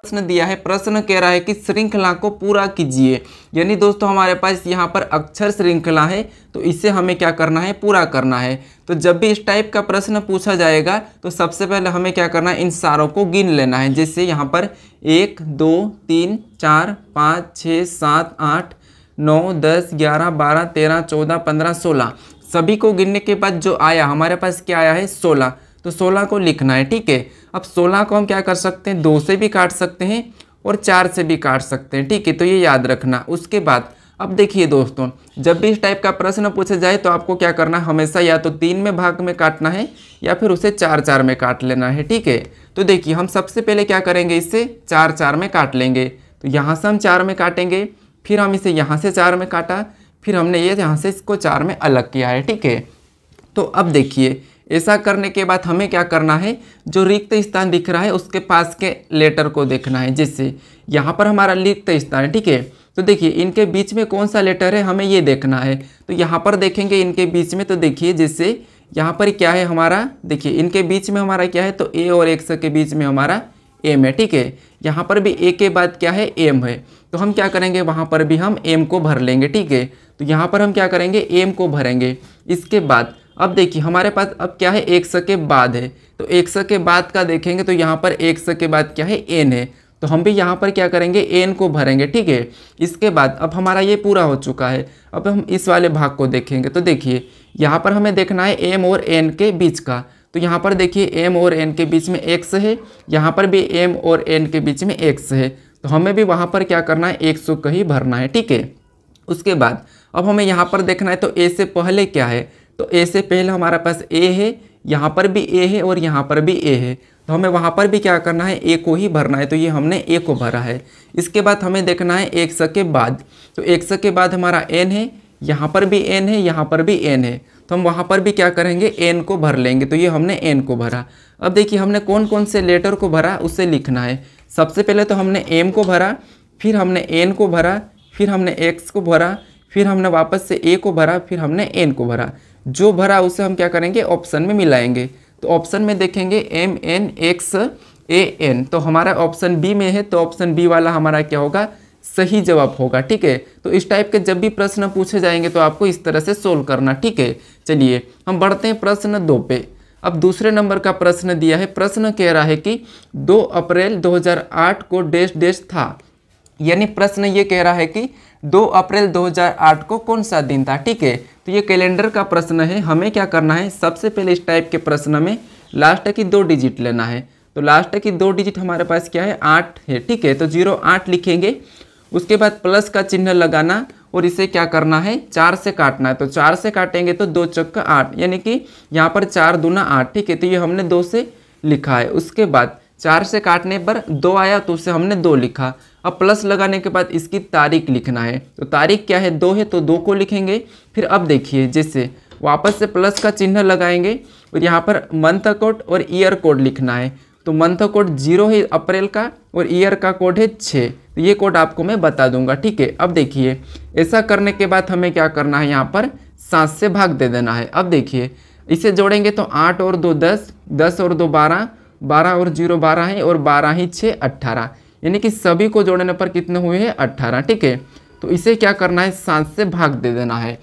प्रश्न दिया है, प्रश्न कह रहा है कि श्रृंखला को पूरा कीजिए। यानी दोस्तों हमारे पास यहाँ पर अक्षर श्रृंखला है, तो इसे हमें क्या करना है, पूरा करना है। तो जब भी इस टाइप का प्रश्न पूछा जाएगा तो सबसे पहले हमें क्या करना है, इन सारों को गिन लेना है। जैसे यहाँ पर 1 2 3 4 5 6 7 8 9 10 11 12 13 14 15 16, सभी को गिनने के बाद जो आया हमारे पास क्या आया है, 16। तो 16 को लिखना है, ठीक है। अब 16 को हम क्या कर सकते हैं, 2 से भी काट सकते हैं और 4 से भी काट सकते हैं, ठीक है। तो ये याद रखना। उसके बाद अब देखिए दोस्तों, जब भी इस टाइप का प्रश्न पूछा जाए तो आपको क्या करना है, हमेशा या तो 3 में भाग में काटना है या फिर उसे 4 में काट लेना है, ठीक है। तो देखिए हम सबसे पहले क्या करेंगे, इसे 4 में काट लेंगे। तो यहाँ से हम 4 में काटेंगे, फिर हम इसे यहाँ से 4 में काटा, फिर हमने ये यहाँ से इसको 4 में अलग किया है, ठीक है। तो अब देखिए ऐसा करने के बाद हमें क्या करना है, जो रिक्त स्थान दिख रहा है उसके पास के लेटर को देखना है। जैसे यहाँ पर हमारा रिक्त स्थान है, ठीक है। तो देखिए इनके बीच में कौन सा लेटर है, हमें ये देखना है। तो यहाँ पर देखेंगे इनके बीच में, तो देखिए जैसे यहाँ पर क्या है हमारा, देखिए इनके बीच में हमारा क्या है, तो ए और एक्स के बीच में हमारा एम है, ठीक है। यहाँ पर भी ए के बाद क्या है, एम है। तो हम क्या करेंगे, वहाँ पर भी हम एम को भर लेंगे, ठीक है। तो यहाँ पर हम क्या करेंगे, एम को भरेंगे। इसके बाद अब देखिए हमारे पास अब क्या है, एक्स के बाद है। तो एक्स के बाद का देखेंगे तो यहाँ पर एक्स के बाद क्या है, एन है। तो हम भी यहाँ पर क्या करेंगे, एन को भरेंगे, ठीक है। इसके बाद अब हमारा ये पूरा हो चुका है। अब हम इस वाले भाग को देखेंगे। तो देखिए यहाँ पर हमें देखना है एम और एन के बीच का। तो यहाँ पर देखिए एम और एन के बीच में एक्स है, यहाँ पर भी एम और एन के बीच में एक्स है। तो हमें भी वहाँ पर क्या करना है, 100 का ही भरना है, ठीक है। उसके बाद अब हमें यहाँ पर देखना है, तो ए से पहले क्या है, तो ए से पहले हमारे पास ए है, यहाँ पर भी ए है और यहाँ पर भी ए है। तो हमें वहाँ पर भी क्या करना है, ए को ही भरना है। तो ये हमने ए को भरा है। इसके बाद हमें देखना है एक्स के बाद। तो एक्स के बाद हमारा एन है, यहाँ पर भी एन है, यहाँ पर भी एन है। तो हम वहाँ पर भी क्या करेंगे, एन को भर लेंगे। तो ये हमने एन को भरा। अब देखिए हमने कौन कौन से लेटर को भरा उसे लिखना है। सबसे पहले तो हमने एम को भरा, फिर हमने एन को भरा, फिर हमने एक्स को भरा, फिर हमने वापस से ए को भरा, फिर हमने एन को भरा। जो भरा उसे हम क्या करेंगे, ऑप्शन में मिलाएंगे। तो ऑप्शन में देखेंगे M N x A N, तो हमारा ऑप्शन बी में है। तो ऑप्शन बी वाला हमारा क्या होगा, सही जवाब होगा, ठीक है। तो इस टाइप के जब भी प्रश्न पूछे जाएंगे तो आपको इस तरह से सोल्व करना, ठीक है। चलिए हम बढ़ते हैं प्रश्न 2 पे। अब दूसरे नंबर का प्रश्न दिया है। प्रश्न कह रहा है कि 2 अप्रैल 2008 को डैश डैश था। यानी प्रश्न ये कह रहा है कि 2 अप्रैल 2008 को कौन सा दिन था, ठीक है। तो ये कैलेंडर का प्रश्न है। हमें क्या करना है, सबसे पहले इस टाइप के प्रश्न में लास्ट की 2 डिजिट लेना है। तो लास्ट की 2 डिजिट हमारे पास क्या है, 8 है, ठीक है। तो 08 लिखेंगे। उसके बाद प्लस का चिन्ह लगाना और इसे क्या करना है, 4 से काटना है। तो 4 से काटेंगे तो 2 चक्का 8, यानी कि यहाँ पर 4 दूना 8, ठीक है। तो ये हमने 2 से लिखा है। उसके बाद 4 से काटने पर 2 आया तो उसे हमने 2 लिखा। अब प्लस लगाने के बाद इसकी तारीख लिखना है। तो तारीख क्या है, 2 है, तो 2 को लिखेंगे। फिर अब देखिए जैसे वापस से प्लस का चिन्ह लगाएंगे और यहाँ पर मंथ कोड और ईयर कोड लिखना है। तो मंथ कोड 0 है अप्रैल का और ईयर का कोड है 6। तो ये कोड आपको मैं बता दूंगा, ठीक है। अब देखिए ऐसा करने के बाद हमें क्या करना है, यहाँ पर 7 से भाग दे देना है। अब देखिए इसे जोड़ेंगे तो 8 और 2 10, 10 और 2 12, 12 और 0 12 है और 12 ही 6 18, यानी कि सभी को जोड़ने पर कितने हुए हैं, 18, ठीक है। तो इसे क्या करना है, 7 से भाग दे देना है।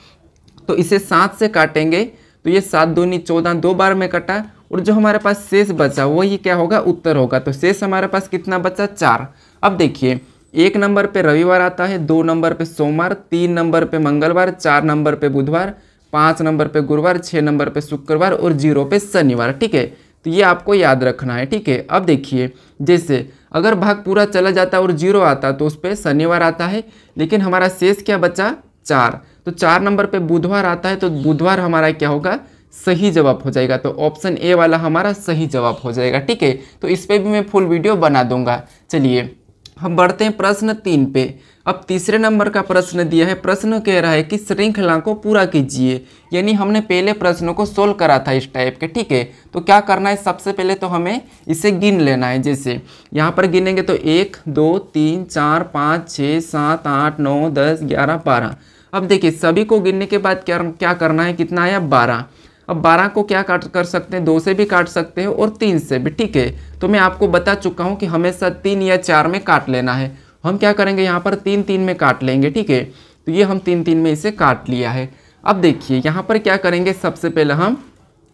तो इसे 7 से काटेंगे तो ये 7 दूनी 14, 2 बार में कटा और जो हमारे पास शेष बचा वही क्या होगा, उत्तर होगा। तो शेष हमारे पास कितना बचा, 4। अब देखिए 1 नंबर पे रविवार आता है, 2 नंबर पे सोमवार, 3 नंबर पे मंगलवार, 4 नंबर पे बुधवार, 5 नंबर पे गुरुवार, 6 नंबर पे शुक्रवार और 0 पे शनिवार, ठीक है। तो ये आपको याद रखना है, ठीक है। अब देखिए जैसे अगर भाग पूरा चला जाता और 0 आता तो उस पर शनिवार आता है, लेकिन हमारा शेष क्या बचा, 4। तो 4 नंबर पे बुधवार आता है तो बुधवार हमारा क्या होगा, सही जवाब हो जाएगा। तो ऑप्शन ए वाला हमारा सही जवाब हो जाएगा, ठीक है। तो इस पर भी मैं फुल वीडियो बना दूंगा। चलिए हम बढ़ते हैं प्रश्न 3 पे। अब तीसरे नंबर का प्रश्न दिया है। प्रश्न कह रहा है कि श्रृंखला को पूरा कीजिए। यानी हमने पहले प्रश्नों को सोल्व करा था इस टाइप के, ठीक है। तो क्या करना है, सबसे पहले तो हमें इसे गिन लेना है। जैसे यहाँ पर गिनेंगे तो 1 2 3 4 5 6 7 8 9 10 11 12। अब देखिए सभी को गिनने के बाद क्या करना है, कितना आया, 12। अब 12 को क्या काट कर सकते हैं, 2 से भी काट सकते हैं और 3 से भी, ठीक है। तो मैं आपको बता चुका हूँ कि हमेशा 3 या 4 में काट लेना है। हम क्या करेंगे यहाँ पर 3 3 में काट लेंगे, ठीक है। तो ये हम 3 3 में इसे काट लिया है। अब देखिए यहाँ पर क्या करेंगे, सबसे पहले हम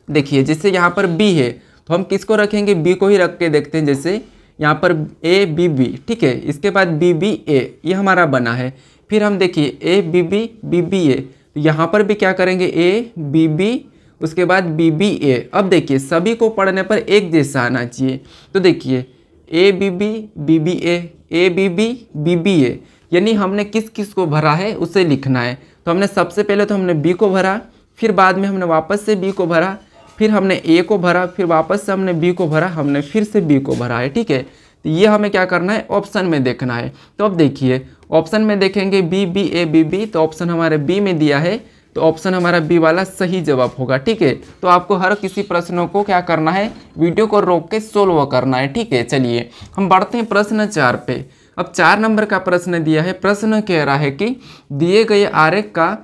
देखिए जैसे यहाँ पर b है तो हम किसको रखेंगे, b को ही रख के देखते हैं। जैसे यहाँ पर a b b, ठीक है, इसके बाद b b a, ये हमारा बना है। फिर हम देखिए a b b b b a, तो यहाँ पर भी क्या करेंगे a b b, उसके बाद b b a। अब देखिए सभी को पढ़ने पर एक जैसा आना चाहिए। तो देखिए a b b b b a b b b b a, यानी हमने किस किस को भरा है उसे लिखना है। तो हमने सबसे पहले तो हमने b को भरा, फिर बाद में हमने वापस से b को भरा, फिर हमने a को भरा, फिर वापस से हमने b को भरा, हमने फिर से b को भरा है, ठीक है। तो ये हमें क्या करना है, ऑप्शन में देखना है। तो अब देखिए ऑप्शन में देखेंगे b b a b b, तो ऑप्शन हमारे b में दिया है, तो ऑप्शन हमारा बी वाला सही जवाब होगा, ठीक है। तो आपको हर किसी प्रश्नों को क्या करना है, वीडियो को रोक के सोल्व करना है, ठीक है। चलिए हम बढ़ते हैं प्रश्न 4 पे। अब 4 नंबर का प्रश्न दिया है। प्रश्न कह रहा है कि दिए गए आरेख का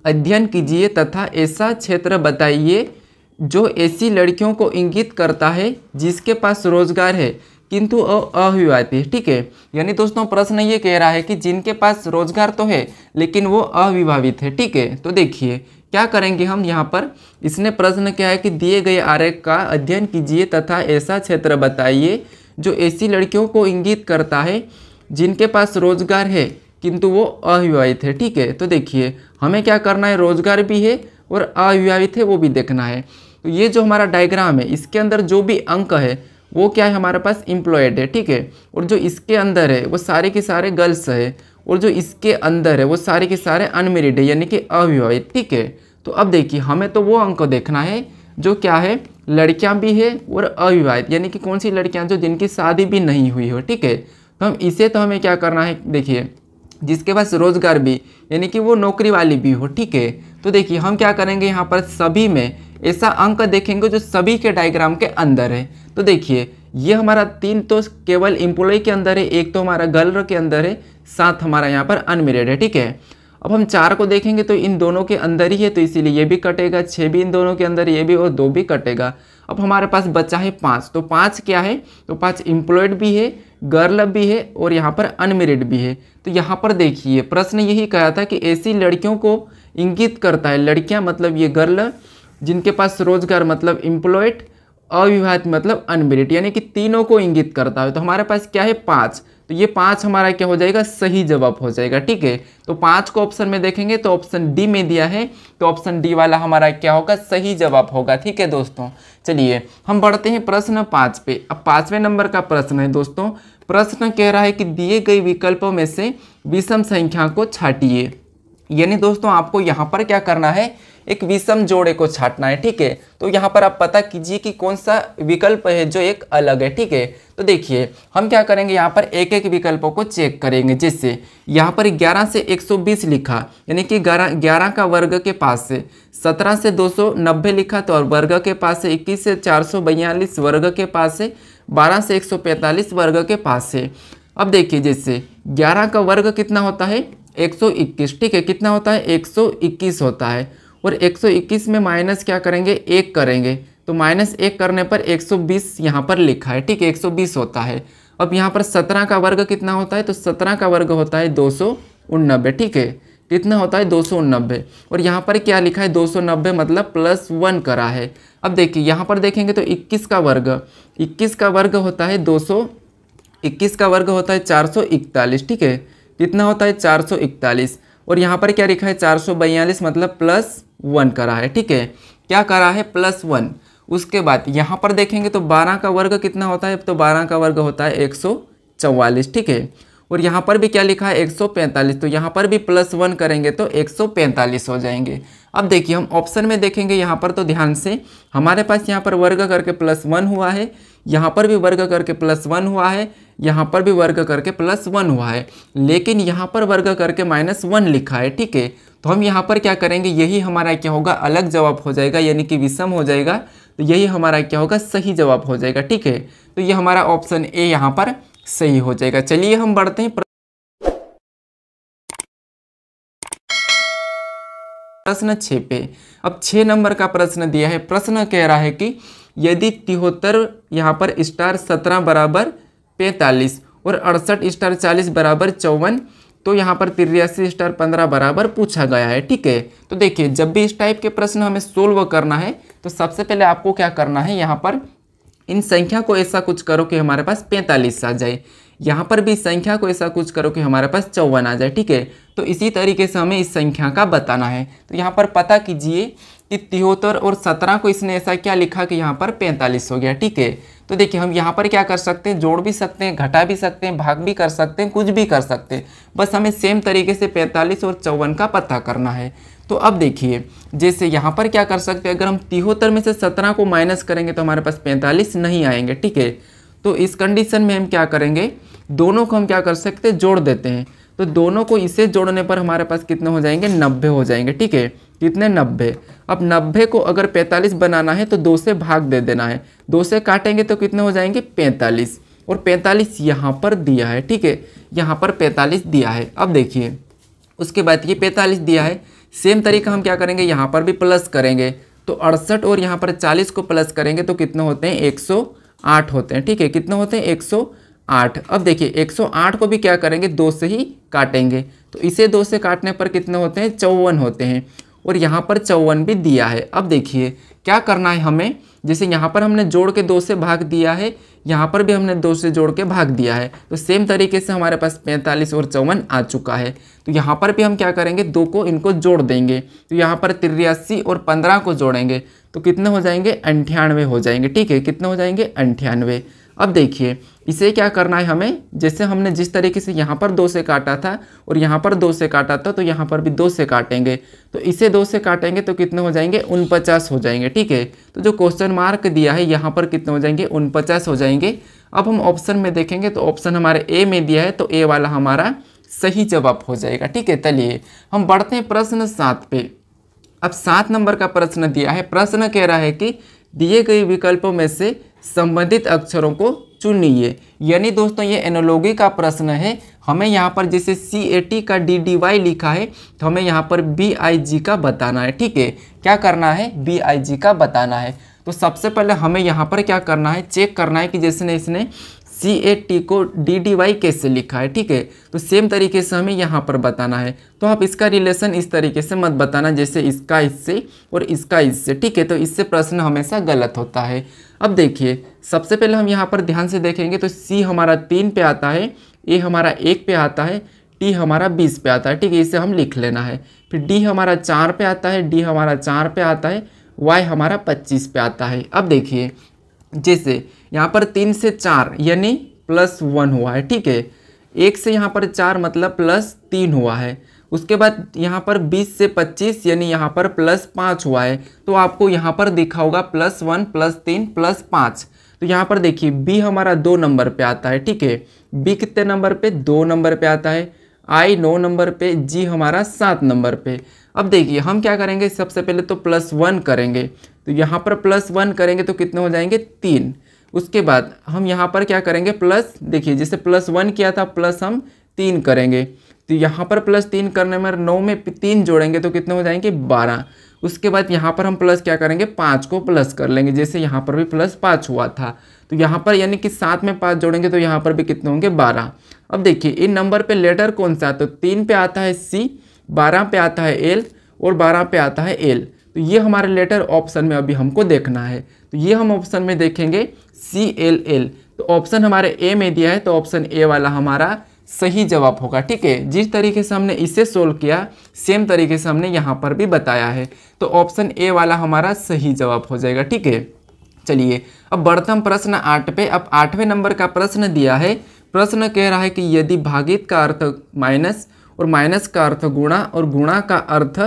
अध्ययन कीजिए तथा ऐसा क्षेत्र बताइए जो ऐसी लड़कियों को इंगित करता है जिसके पास रोजगार है किंतु अविवाहित है, ठीक है। यानी दोस्तों प्रश्न ये कह रहा है कि जिनके पास रोजगार तो है लेकिन वो अविवाहित है, ठीक है। तो देखिए क्या करेंगे हम यहाँ पर, इसने प्रश्न क्या है कि दिए गए आरेख का अध्ययन कीजिए तथा ऐसा क्षेत्र बताइए जो ऐसी लड़कियों को इंगित करता है जिनके पास रोजगार है किंतु वो अविवाहित है, ठीक है। तो देखिए हमें क्या करना है, रोजगार भी है और अविवाहित है वो भी देखना है। तो ये जो हमारा डायग्राम है इसके अंदर जो भी अंक है वो क्या है, हमारे पास एम्प्लॉयड है, ठीक है। और जो इसके अंदर है वो सारे के सारे गर्ल्स है, और जो इसके अंदर है वो सारे के सारे अनमेरिड है यानी कि अविवाहित, ठीक है। तो अब देखिए हमें तो वो अंक देखना है जो क्या है, लड़कियां भी है और अविवाहित, यानी कि कौन सी लड़कियां, जो जिनकी शादी भी नहीं हुई हो, ठीक है। तो हम इसे तो हमें क्या करना है, देखिए जिसके पास रोजगार भी यानी कि वो नौकरी वाली भी हो, ठीक है। तो देखिए हम क्या करेंगे, यहाँ पर सभी में ऐसा अंक देखेंगे जो सभी के डायग्राम के अंदर है। तो देखिए ये हमारा 3 तो केवल एम्प्लॉय के अंदर है, एक तो हमारा गर्ल के अंदर है, 7 हमारा यहाँ पर अनमेरिड है, ठीक है। अब हम 4 को देखेंगे तो इन दोनों के अंदर ही है, तो इसीलिए ये भी कटेगा, 6 भी इन दोनों के अंदर, ये भी, और 2 भी कटेगा। अब हमारे पास बचा है 5, तो 5 क्या है, तो 5 एम्प्लॉयड भी है, गर्ल भी है और यहाँ पर अनमेरिड भी है। तो यहाँ पर देखिए प्रश्न यही कहा था कि ऐसी लड़कियों को इंगित करता है, लड़कियाँ मतलब ये गर्ल, जिनके पास रोजगार मतलब एम्प्लॉयड, अविवाहित मतलब अनमेरिड, यानी कि तीनों को इंगित करता है। तो हमारे पास क्या है 5, तो ये 5 हमारा क्या हो जाएगा, सही जवाब हो जाएगा, ठीक है। तो 5 को ऑप्शन में देखेंगे तो ऑप्शन डी में दिया है, तो ऑप्शन डी वाला हमारा क्या होगा, सही जवाब होगा, ठीक है दोस्तों। चलिए हम बढ़ते हैं प्रश्न 5 पे। अब 5वें नंबर का प्रश्न है दोस्तों। प्रश्न कह रहा है कि दिए गए विकल्पों में से विषम संख्या को छांटिए। यानी दोस्तों आपको यहाँ पर क्या करना है, एक विषम जोड़े को छांटना है, ठीक है। तो यहाँ पर आप पता कीजिए कि कौन सा विकल्प है जो एक अलग है, ठीक है। तो देखिए हम क्या करेंगे, यहाँ पर एक एक विकल्पों को चेक करेंगे। जैसे यहाँ पर 11 से 120 लिखा, यानी कि 11 का वर्ग के पास से, 17 से 290 लिखा तो और वर्ग के पास से, 21 से 442 वर्ग के पास से, 12 से 145 वर्ग के पास से। अब देखिए जैसे 11 का वर्ग कितना होता है, 121, ठीक है। कितना होता है, 121 होता है, और 121 में माइनस क्या करेंगे, 1 करेंगे, तो -1 करने पर 120 यहाँ पर लिखा है, ठीक है, 120 होता है। अब यहाँ पर 17 का वर्ग कितना होता है, तो 17 का वर्ग होता है 289, ठीक है। कितना होता है, 289, और यहाँ पर क्या लिखा है, 290 मतलब +1 करा है। अब देखिए यहाँ पर देखेंगे तो 21 का वर्ग होता है 21 का वर्ग होता है 441, ठीक है। कितना होता है, 441, और यहाँ पर क्या लिखा है, 442 मतलब +1 करा है, ठीक है। क्या करा है, +1। उसके बाद यहाँ पर देखेंगे तो 12 का वर्ग कितना होता है, तो 12 का वर्ग होता है 144, ठीक है। और यहाँ पर भी क्या लिखा है, 145, तो यहाँ पर भी +1 करेंगे तो 145 हो जाएंगे। अब देखिए हम ऑप्शन में देखेंगे यहाँ पर, तो ध्यान से हमारे पास यहाँ पर वर्ग करके +1 हुआ है, यहाँ पर भी वर्ग करके +1 हुआ है, यहाँ पर भी वर्ग करके +1 हुआ है, लेकिन यहाँ पर वर्ग करके -1 लिखा है, ठीक है। तो हम यहाँ पर क्या करेंगे, यही हमारा क्या होगा, अलग जवाब हो जाएगा, यानी कि विषम हो जाएगा। तो यही हमारा क्या होगा, सही जवाब हो जाएगा, ठीक है। तो ये हमारा ऑप्शन ए यहाँ पर सही हो जाएगा। चलिए हम बढ़ते हैं प्रश्न 6 पे। अब 6 नंबर का प्रश्न दिया है। प्रश्न कह रहा है कि यदि 73 यहाँ पर स्टार 17 बराबर 45 और 68 स्टार 40 बराबर 54 तो यहाँ पर 83 स्टार 15 बराबर पूछा गया है। ठीक है, तो देखिए जब भी इस टाइप के प्रश्न हमें सोल्व करना है तो सबसे पहले आपको क्या करना है, यहाँ पर इन संख्या को ऐसा कुछ करो कि हमारे पास 45 आ जाए, यहाँ पर भी संख्या को ऐसा कुछ करो कि हमारे पास 54 आ जाए। ठीक है, तो इसी तरीके से हमें इस संख्या का बताना है। तो यहाँ पर पता कीजिए कि 73 और 17 को इसने ऐसा क्या लिखा कि यहाँ पर 45 हो गया। ठीक है, तो देखिए हम यहाँ पर क्या कर सकते हैं, जोड़ भी सकते हैं, घटा भी सकते हैं, भाग भी कर सकते हैं, कुछ भी कर सकते हैं, बस हमें सेम तरीके से 45 और 54 का पता करना है। तो अब देखिए जैसे यहाँ पर क्या कर सकते हैं, अगर हम 73 में से 17 को माइनस करेंगे तो हमारे पास 45 नहीं आएंगे। ठीक है, तो इस कंडीशन में हम क्या करेंगे, दोनों को हम क्या कर सकते हैं, जोड़ देते हैं। तो दोनों को इसे जोड़ने पर हमारे पास कितने हो जाएंगे, 90 हो जाएंगे। ठीक है, कितने, 90। अब 90 को अगर 45 बनाना है तो 2 से भाग दे देना है, 2 से काटेंगे तो कितने हो जाएंगे, 45, और 45 यहाँ पर दिया है। ठीक है, यहाँ पर 45 दिया है। अब देखिए उसके बाद ये 45 दिया है, सेम तरीका हम क्या करेंगे, यहाँ पर भी प्लस करेंगे। तो 68 और यहाँ पर 40 को प्लस करेंगे तो कितने होते हैं, 108 होते हैं। ठीक है, कितने होते हैं, 108। अब देखिए 108 को भी क्या करेंगे, 2 से ही काटेंगे, तो इसे 2 से काटने पर कितने होते हैं, 54 होते हैं, और यहाँ पर 54 भी दिया है। अब देखिए क्या करना है हमें, जैसे यहाँ पर हमने जोड़ के 2 से भाग दिया है, यहाँ पर भी हमने 2 से जोड़ के भाग दिया है, तो सेम तरीके से हमारे पास 45 और 54 आ चुका है। तो यहाँ पर भी हम क्या करेंगे, 2 को इनको जोड़ देंगे, तो यहाँ पर 83 और 15 को जोड़ेंगे तो कितने हो जाएंगे, 98 हो जाएंगे। ठीक है, कितने हो जाएंगे, 98। अब देखिए इसे क्या करना है हमें, जैसे हमने जिस तरीके से यहाँ पर 2 से काटा था और यहाँ पर 2 से काटा था, तो यहाँ पर भी 2 से काटेंगे, तो इसे 2 से काटेंगे तो कितने हो जाएंगे, 49 हो जाएंगे। ठीक है, तो जो क्वेश्चन मार्क दिया है यहाँ पर कितने हो जाएंगे, 49 हो जाएंगे। अब हम ऑप्शन में देखेंगे तो ऑप्शन हमारे ए में दिया है, तो ए वाला हमारा सही जवाब हो जाएगा। ठीक है, चलिए हम बढ़ते हैं प्रश्न 7 पे। अब 7 नंबर का प्रश्न दिया है। प्रश्न कह रहा है कि दिए गए विकल्पों में से संबंधित अक्षरों को चुनिए। यानी दोस्तों ये एनालॉजी का प्रश्न है। हमें यहाँ पर जैसे CAT का DDY लिखा है तो हमें यहाँ पर BIG का बताना है। ठीक है, क्या करना है, BIG का बताना है। तो सबसे पहले हमें यहाँ पर क्या करना है, चेक करना है कि जैसे इसने CAT को DDY कैसे लिखा है। ठीक है, तो सेम तरीके से हमें यहाँ पर बताना है। तो आप इसका रिलेशन इस तरीके से मत बताना जैसे इसका इससे और इसका इससे। ठीक है, तो इससे प्रश्न हमेशा गलत होता है। अब देखिए सबसे पहले हम यहाँ पर ध्यान से देखेंगे तो C हमारा 3 पे आता है, A हमारा 1 पे आता है, T हमारा 20 पे आता है। ठीक है, इसे हम लिख लेना है। फिर D हमारा 4 पे आता है, D हमारा 4 पे आता है, Y हमारा 25 पे आता है। अब देखिए जैसे यहाँ पर 3 से 4 यानी +1 हुआ है। ठीक है, 1 से यहाँ पर 4 मतलब +3 हुआ है। उसके बाद यहाँ पर 20 से 25 यानी यहाँ पर +5 हुआ है। तो आपको यहाँ पर दिखा होगा +1 +3 +5। तो यहाँ पर देखिए B हमारा 2 नंबर पे आता है। ठीक है, B कितने नंबर पे, 2 नंबर पे आता है, I 9 नंबर पे, G हमारा 7 नंबर पे। अब देखिए हम क्या करेंगे, सबसे पहले तो +1 करेंगे, तो यहाँ पर +1 करेंगे तो कितने हो जाएंगे, 3। उसके बाद हम यहाँ पर क्या करेंगे, प्लस, देखिए जैसे +1 किया था प्लस हम 3 करेंगे, तो यहाँ पर +3 करने में 9 में 3 जोड़ेंगे तो कितने हो जाएंगे, 12। उसके बाद यहाँ पर हम प्लस क्या करेंगे, 5 को प्लस कर लेंगे, जैसे यहाँ पर भी +5 हुआ था। तो यहाँ पर यानी कि 7 में 5 जोड़ेंगे तो यहाँ पर भी कितने होंगे, 12। अब देखिए इन नंबर पे लेटर कौन सा, तो 3 पे आता है C, 12 पे आता है L और 12 पे आता है L। तो ये हमारे लेटर ऑप्शन में अभी हमको देखना है, तो ये हम ऑप्शन में देखेंगे CLL। तो ऑप्शन हमारे ए में दिया है, तो ऑप्शन ए वाला हमारा सही जवाब होगा। ठीक है, जिस तरीके से हमने इसे सोल्व किया सेम तरीके से हमने यहाँ पर भी बताया है, तो ऑप्शन ए वाला हमारा सही जवाब हो जाएगा। ठीक है, चलिए अब बढ़ते हम प्रश्न 8 पे। अब 8वें नंबर का प्रश्न दिया है। प्रश्न कह रहा है कि यदि भागित का अर्थ माइनस और माइनस का अर्थ गुणा और गुणा का अर्थ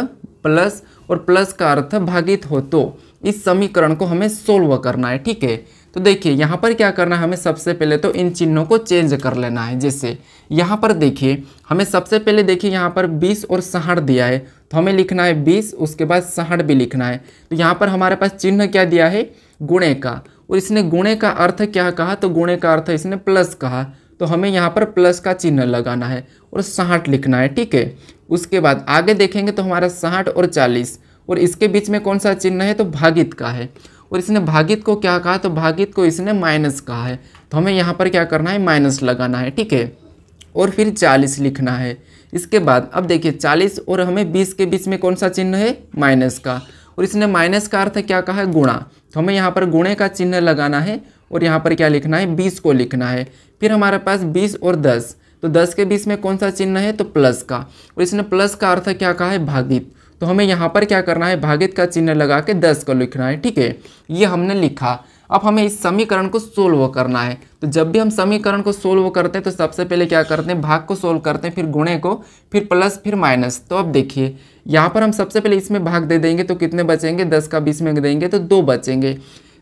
प्लस और प्लस का अर्थ भागित हो तो इस समीकरण को हमें सोल्व करना है। ठीक है, तो देखिए यहाँ पर क्या करना है, हमें सबसे पहले तो इन चिन्हों को चेंज कर लेना है। जैसे यहाँ पर देखिए हमें सबसे पहले देखिए यहाँ पर 20 और 60 दिया है, तो हमें लिखना है 20, उसके बाद 60 भी लिखना है। तो यहाँ पर हमारे पास चिन्ह क्या दिया है, गुणे का, और इसने गुणे का अर्थ क्या कहा, तो गुणे का अर्थ इसने प्लस कहा, तो हमें यहाँ पर प्लस का चिन्ह लगाना है और 60 लिखना है, ठीक है। उसके बाद आगे देखेंगे तो हमारा 60 और 40 और इसके बीच में कौन सा चिन्ह है, तो भागित का है। और इसने भागित को क्या कहा, तो भागित को इसने माइनस कहा है, तो हमें यहाँ पर क्या करना है, माइनस लगाना है, ठीक है। और फिर 40 लिखना है। इसके बाद अब देखिए 40 और हमें 20 के बीच में कौन सा चिन्ह है, माइनस का। और इसने माइनस का अर्थ क्या कहा है, गुणा, तो हमें यहाँ पर गुणे का चिन्ह लगाना है और यहाँ पर क्या लिखना है, 20 को लिखना है। फिर हमारे पास 20 और 10, तो 10 के बीच में कौन सा चिन्ह है, तो प्लस का। और इसने प्लस का अर्थ क्या कहा है, भागित, तो हमें यहाँ पर क्या करना है, भागित का चिन्ह लगा के 10 को लिखना है, ठीक है। ये हमने लिखा। अब हमें इस समीकरण को सोल्व करना है। तो जब भी हम समीकरण को सोल्व करते हैं तो सबसे पहले क्या करते हैं, भाग को सोल्व करते हैं, फिर गुणे को, फिर प्लस, फिर माइनस। तो अब देखिए यहाँ पर हम सबसे पहले इसमें भाग दे देंगे तो कितने बचेंगे, 10 का 20 में देंगे तो 2 बचेंगे।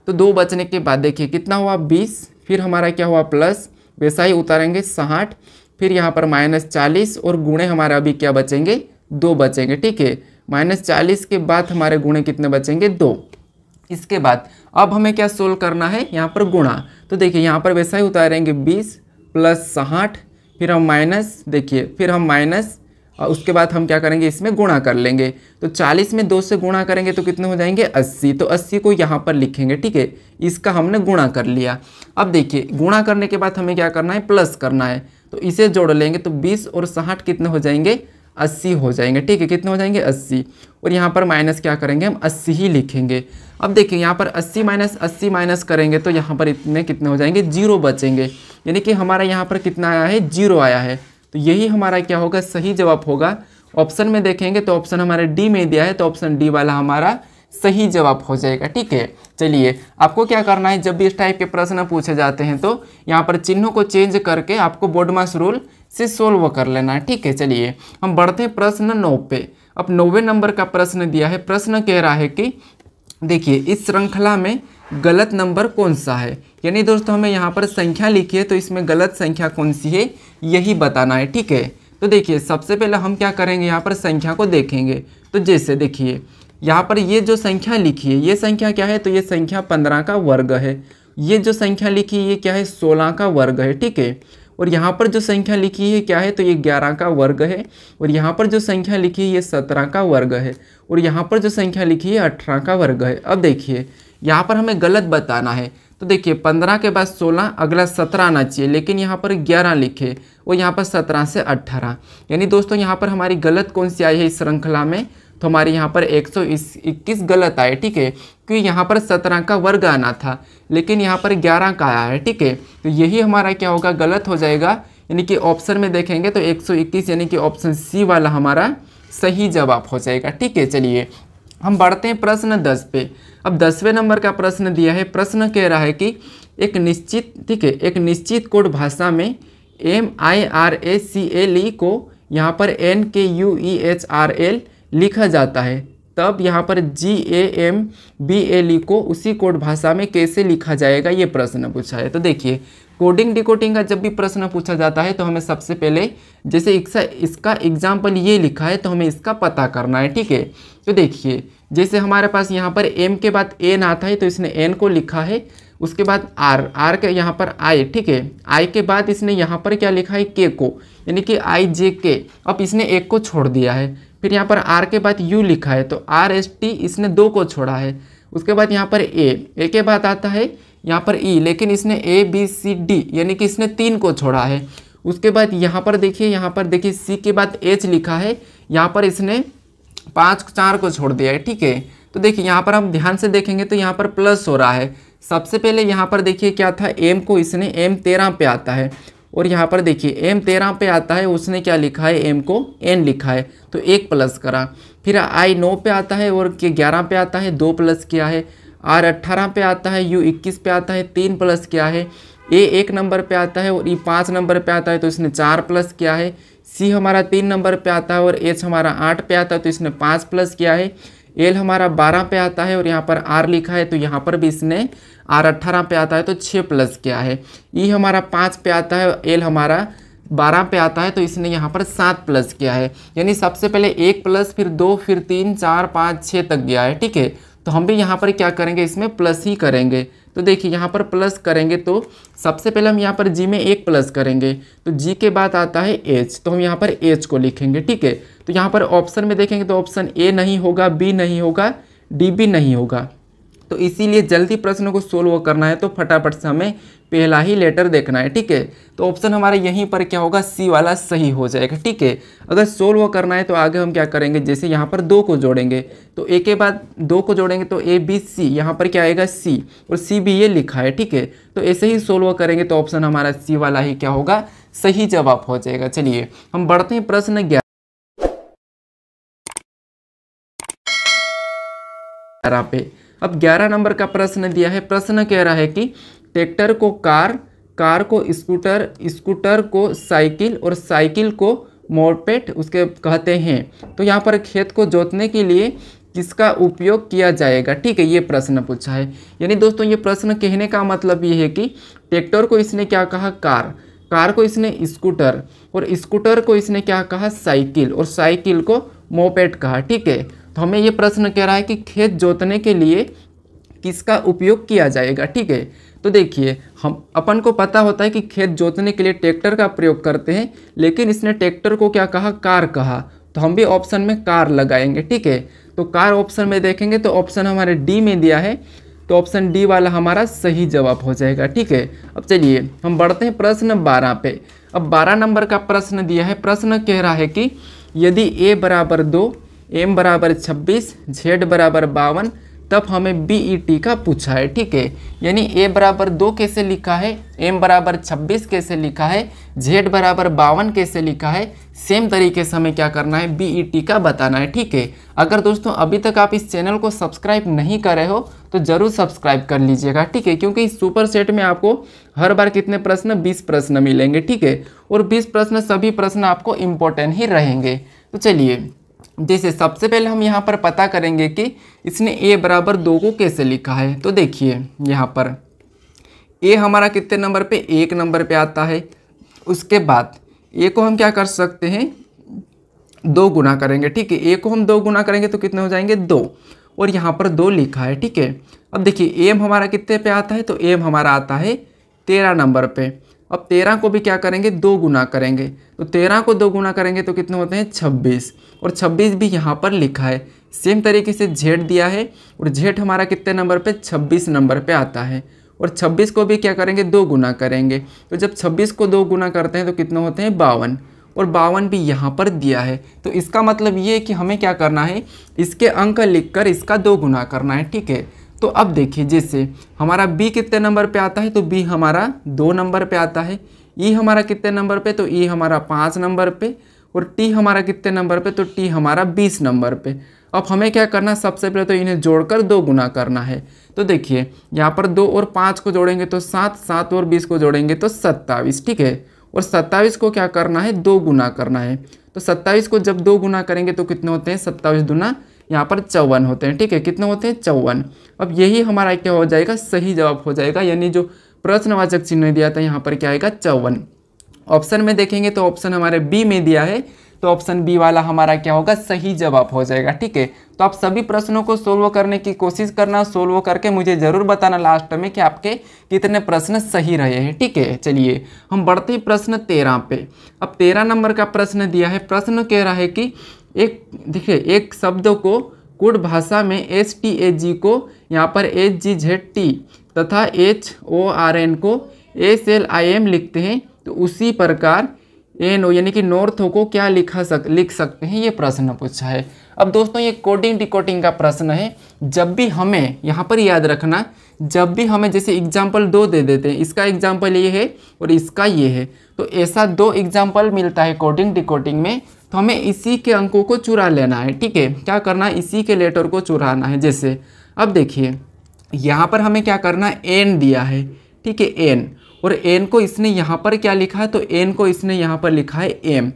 तो 2 बचने के बाद देखिए कितना हुआ, 20, फिर हमारा क्या हुआ, प्लस, वैसा ही उतारेंगे 60, फिर यहाँ पर -40 और गुणे हमारे अभी क्या बचेंगे, 2 बचेंगे, ठीक है। -40 के बाद हमारे गुणे कितने बचेंगे, 2। इसके बाद अब हमें क्या सोल्व करना है, यहाँ पर गुणा। तो देखिए यहाँ पर वैसा ही उतारेंगे 20 + 60, फिर हम माइनस, देखिए फिर हम माइनस, और उसके बाद हम क्या करेंगे, इसमें गुणा कर लेंगे। तो 40 में 2 से गुणा करेंगे तो कितने हो जाएंगे, 80। तो 80 को यहाँ पर लिखेंगे, ठीक है। इसका हमने गुणा कर लिया। अब देखिए गुणा करने के बाद हमें क्या करना है, प्लस करना है। तो इसे जोड़ लेंगे तो 20 और 60 कितने हो जाएंगे, 80 हो जाएंगे, ठीक है। कितने हो जाएंगे, 80। और यहाँ पर माइनस क्या करेंगे, हम 80 ही लिखेंगे। अब देखिए यहाँ पर 80 - 80 माइनस करेंगे तो यहाँ पर इतने कितने हो जाएंगे, 0 बचेंगे। यानी कि हमारा यहाँ पर कितना आया है, 0 आया है। तो यही हमारा क्या होगा, सही जवाब होगा। ऑप्शन में देखेंगे तो ऑप्शन हमारे डी में दिया है, तो ऑप्शन डी वाला हमारा सही जवाब हो जाएगा, ठीक है। चलिए आपको क्या करना है, जब भी इस टाइप के प्रश्न पूछे जाते हैं तो यहाँ पर चिन्हों को चेंज करके आपको बोडमास रूल से सोल्व कर लेना है, ठीक है। चलिए हम बढ़ते हैं प्रश्न 9 पे। अब 9वें नंबर का प्रश्न दिया है। प्रश्न कह रहा है कि देखिए इस श्रृंखला में गलत नंबर कौन सा है। यानी दोस्तों हमें यहाँ पर संख्या लिखी है तो इसमें गलत संख्या कौन सी है, यही बताना है, ठीक है। तो देखिए सबसे पहले हम क्या करेंगे, यहाँ पर संख्या को देखेंगे। तो जैसे देखिए यहाँ पर ये जो संख्या लिखी है, ये संख्या क्या है, तो ये संख्या 15 का वर्ग है। ये जो संख्या लिखी है ये क्या है, 16 का वर्ग है, ठीक है। और यहाँ पर जो संख्या लिखी है क्या है, तो ये 11 का वर्ग है। और यहाँ पर जो संख्या लिखी है ये 17 का वर्ग है। और यहाँ पर जो संख्या लिखी है 18 का वर्ग है। अब देखिए यहाँ पर हमें गलत बताना है। तो देखिए 15 के बाद 16, अगला 17 आना चाहिए, लेकिन यहाँ पर 11 लिखे और यहाँ पर 17 से 18। यानी दोस्तों यहाँ पर हमारी गलत कौन सी आई है इस श्रृंखला में, तो हमारे यहाँ पर 121 गलत आए, ठीक है। क्योंकि यहाँ पर 17 का वर्ग आना था, लेकिन यहाँ पर 11 का आया है, ठीक है। तो यही हमारा क्या होगा, गलत हो जाएगा। यानी कि ऑप्शन में देखेंगे तो 121 यानी कि ऑप्शन सी वाला हमारा सही जवाब हो जाएगा, ठीक है। चलिए हम बढ़ते हैं प्रश्न 10 पे। अब 10वें नंबर का प्रश्न दिया है। प्रश्न कह रहा है कि एक निश्चित, ठीक है, एक निश्चित कोड भाषा में MIRACLE को यहाँ पर NKUEHRL लिखा जाता है, तब यहाँ पर GAMBLE को उसी कोड भाषा में कैसे लिखा जाएगा, ये प्रश्न पूछा है। तो देखिए कोडिंग डिकोडिंग का जब भी प्रश्न पूछा जाता है तो हमें सबसे पहले जैसे इसका एग्जाम्पल ये लिखा है तो हमें इसका पता करना है, ठीक है। तो देखिए जैसे हमारे पास यहाँ पर M के बाद N आता है तो इसने N को लिखा है, उसके बाद R के यहाँ पर I, ठीक है। I के बाद इसने यहाँ पर क्या लिखा है, K को, यानी कि IJK। अब इसने एक को छोड़ दिया है। फिर यहाँ पर R के बाद U लिखा है तो RST इसने 2 को छोड़ा है। उसके बाद यहाँ पर A के बाद आता है यहाँ पर E, लेकिन इसने ABCD यानी कि इसने 3 को छोड़ा है। उसके बाद यहाँ पर देखिए C के बाद H लिखा है, यहाँ पर इसने 4 को छोड़ दिया है, ठीक है। तो देखिए यहाँ पर हम ध्यान से देखेंगे तो यहाँ पर प्लस हो रहा है। सबसे पहले यहाँ पर देखिए क्या था, M को इसने M13 पे आता है, और यहाँ पर देखिए M13 पे आता है, उसने क्या लिखा है, M को N लिखा है तो 1 प्लस करा। फिर I 9 पे आता है और K 11 पे आता है, 2 प्लस किया है। R 18 पे आता है, U 21 पे आता है, 3 प्लस किया है। A 1 नंबर पे आता है और E 5 नंबर पे आता है तो इसने 4 प्लस किया है। C हमारा 3 नंबर पे आता है और H हमारा 8 पे आता है तो इसने 5 प्लस किया है। L हमारा 12 पे आता है और यहाँ पर R लिखा है तो यहाँ पर भी इसने R 18 पे आता है तो 6 प्लस किया है। E हमारा 5 पे आता है, L हमारा 12 पे आता है तो इसने यहाँ पर 7 प्लस किया है। यानी सबसे पहले 1 प्लस, फिर 2, फिर 3, 4, 5, 6 तक गया है, ठीक है। तो हम भी यहाँ पर क्या करेंगे, इसमें प्लस ही करेंगे। तो देखिए यहाँ पर प्लस करेंगे तो सबसे पहले हम यहाँ पर जी में 1 प्लस करेंगे, तो जी के बाद आता है एच, तो हम यहाँ पर एच को लिखेंगे। ठीक है, तो यहाँ पर ऑप्शन में देखेंगे तो ऑप्शन ए नहीं होगा, बी नहीं होगा, डी भी नहीं होगा। तो इसीलिए जल्दी प्रश्न को सोल्व करना है तो फटाफट से हमें पहला ही लेटर देखना है। ठीक है, तो ऑप्शन हमारा यहीं पर क्या होगा, सी वाला सही हो जाएगा। ठीक है, अगर सोल्व करना है तो आगे हम क्या करेंगे, जैसे यहाँ पर 2 को जोड़ेंगे तो ए के बाद 2 को जोड़ेंगे तो ए बी सी, यहाँ पर क्या आएगा सी, और सी भी ये लिखा है। ठीक है, तो ऐसे ही सोल्व करेंगे तो ऑप्शन हमारा सी वाला ही क्या होगा, सही जवाब हो जाएगा। चलिए हम बढ़ते हैं प्रश्न 11 पे। अब 11 नंबर का प्रश्न दिया है। प्रश्न कह रहा है कि ट्रैक्टर को कार, कार को स्कूटर, स्कूटर को साइकिल और साइकिल को मोपेड उसके कहते हैं। तो यहाँ पर खेत को जोतने के लिए किसका उपयोग किया जाएगा। ठीक है, ये प्रश्न पूछा है। यानी दोस्तों ये प्रश्न कहने का मतलब ये है कि ट्रैक्टर को इसने क्या कहा, कार, कार को इसने स्कूटर, और स्कूटर को इसने क्या कहा, साइकिल, और साइकिल को मोपेड कहा। ठीक है, तो हमें ये प्रश्न कह रहा है कि खेत जोतने के लिए किसका उपयोग किया जाएगा। ठीक है, तो देखिए हम अपन को पता होता है कि खेत जोतने के लिए ट्रैक्टर का प्रयोग करते हैं, लेकिन इसने ट्रैक्टर को क्या कहा, कार कहा, तो हम भी ऑप्शन में कार लगाएंगे। ठीक है, तो कार ऑप्शन में देखेंगे तो ऑप्शन हमारे डी में दिया है, तो ऑप्शन डी वाला हमारा सही जवाब हो जाएगा। ठीक है, अब चलिए हम बढ़ते हैं प्रश्न 12 पे। अब 12 नंबर का प्रश्न दिया है। प्रश्न कह रहा है कि यदि ए बराबर 2, एम बराबर 26, जेड बराबर 52, तब हमें बीईटी का पूछा है। ठीक है, यानी ए बराबर 2 कैसे लिखा है, एम बराबर 26 कैसे लिखा है, जेड बराबर 52 कैसे लिखा है, सेम तरीके से हमें क्या करना है, बीईटी का बताना है। ठीक है, अगर दोस्तों अभी तक आप इस चैनल को सब्सक्राइब नहीं कर रहे हो तो ज़रूर सब्सक्राइब कर लीजिएगा। ठीक है, क्योंकि इस सुपर सेट में आपको हर बार कितने प्रश्न, 20 प्रश्न मिलेंगे। ठीक है, और 20 प्रश्न सभी प्रश्न आपको इम्पोर्टेंट ही रहेंगे। तो चलिए जैसे सबसे पहले हम यहाँ पर पता करेंगे कि इसने ए बराबर 2 को कैसे लिखा है। तो देखिए यहाँ पर ए हमारा कितने नंबर पे, 1 नंबर पे आता है। उसके बाद ए को हम क्या कर सकते हैं, 2 गुना करेंगे। ठीक है, ए को हम 2 गुना करेंगे तो कितने हो जाएंगे, 2, और यहाँ पर 2 लिखा है। ठीक है, अब देखिए एम हमारा कितने पे आता है, तो एम हमारा आता है 13 नंबर पे। अब 13 को भी क्या करेंगे, 2 गुना करेंगे, तो 13 को 2 गुना करेंगे तो कितने होते हैं, 26, और 26 भी यहाँ पर लिखा है। सेम तरीके से जेड दिया है, और जेड हमारा कितने नंबर पे, 26 नंबर पे आता है, और 26 को भी क्या करेंगे, 2 गुना करेंगे। तो जब 26 को 2 गुना करते हैं तो कितने होते हैं, 52, और 52 भी यहाँ पर दिया है। तो इसका मतलब ये है कि हमें क्या करना है, इसके अंक लिखकर इसका 2 गुना करना है। ठीक है, तो अब देखिए जैसे हमारा बी कितने नंबर पे आता है, तो बी हमारा 2 नंबर पे आता है। ई हमारा कितने नंबर पे, तो ई हमारा 5 नंबर पे, और टी हमारा कितने नंबर पे, तो टी हमारा 20 नंबर पे। अब हमें क्या करना है, सबसे पहले तो इन्हें जोड़कर 2 गुना करना है। तो देखिए यहाँ पर 2 और 5 को जोड़ेंगे तो 7, 7 और 20 को जोड़ेंगे तो 27। ठीक है, और 27 को क्या करना है, 2 गुना करना है। तो 27 को जब 2 गुना करेंगे तो कितने होते हैं, 27 दूना यहाँ पर 54 होते हैं। ठीक है, कितने होते हैं, 54। अब यही हमारा क्या हो जाएगा, सही जवाब हो जाएगा। यानी जो प्रश्नवाचक चिन्ह दिया था यहाँ पर क्या आएगा, 54। ऑप्शन में देखेंगे तो ऑप्शन हमारे बी में दिया है, तो ऑप्शन बी वाला हमारा क्या होगा, सही जवाब हो जाएगा। ठीक है, तो आप सभी प्रश्नों को सोल्व करने की कोशिश करना, सोल्व करके मुझे ज़रूर बताना लास्ट में कि आपके कितने प्रश्न सही रहे हैं। ठीक है, चलिए हम बढ़ते हैं प्रश्न 13 पे। अब 13 नंबर का प्रश्न दिया है। प्रश्न कह रहा है कि एक देखिए एक शब्द को कुड भाषा में STAG को यहाँ पर HGZT तथा HORN को SLIM लिखते हैं, तो उसी प्रकार NO यानी कि नॉर्थो को क्या लिख सकते हैं, ये प्रश्न पूछा है। अब दोस्तों ये कोडिंग डिकोडिंग का प्रश्न है। जब भी हमें यहाँ पर याद रखना, जब भी हमें जैसे एग्जाम्पल 2 दे देते हैं, इसका एग्जाम्पल ये है और इसका ये है, तो ऐसा 2 एग्जाम्पल मिलता है कोडिंग डिकोडिंग में, तो हमें इसी के अंकों को चुरा लेना है। ठीक है, क्या करना है, इसी के लेटर को चुराना है। जैसे अब देखिए यहाँ पर हमें क्या करना है, एन दिया है। ठीक है, एन, और एन को इसने यहाँ पर क्या लिखा है, तो एन को इसने यहाँ पर लिखा है एम,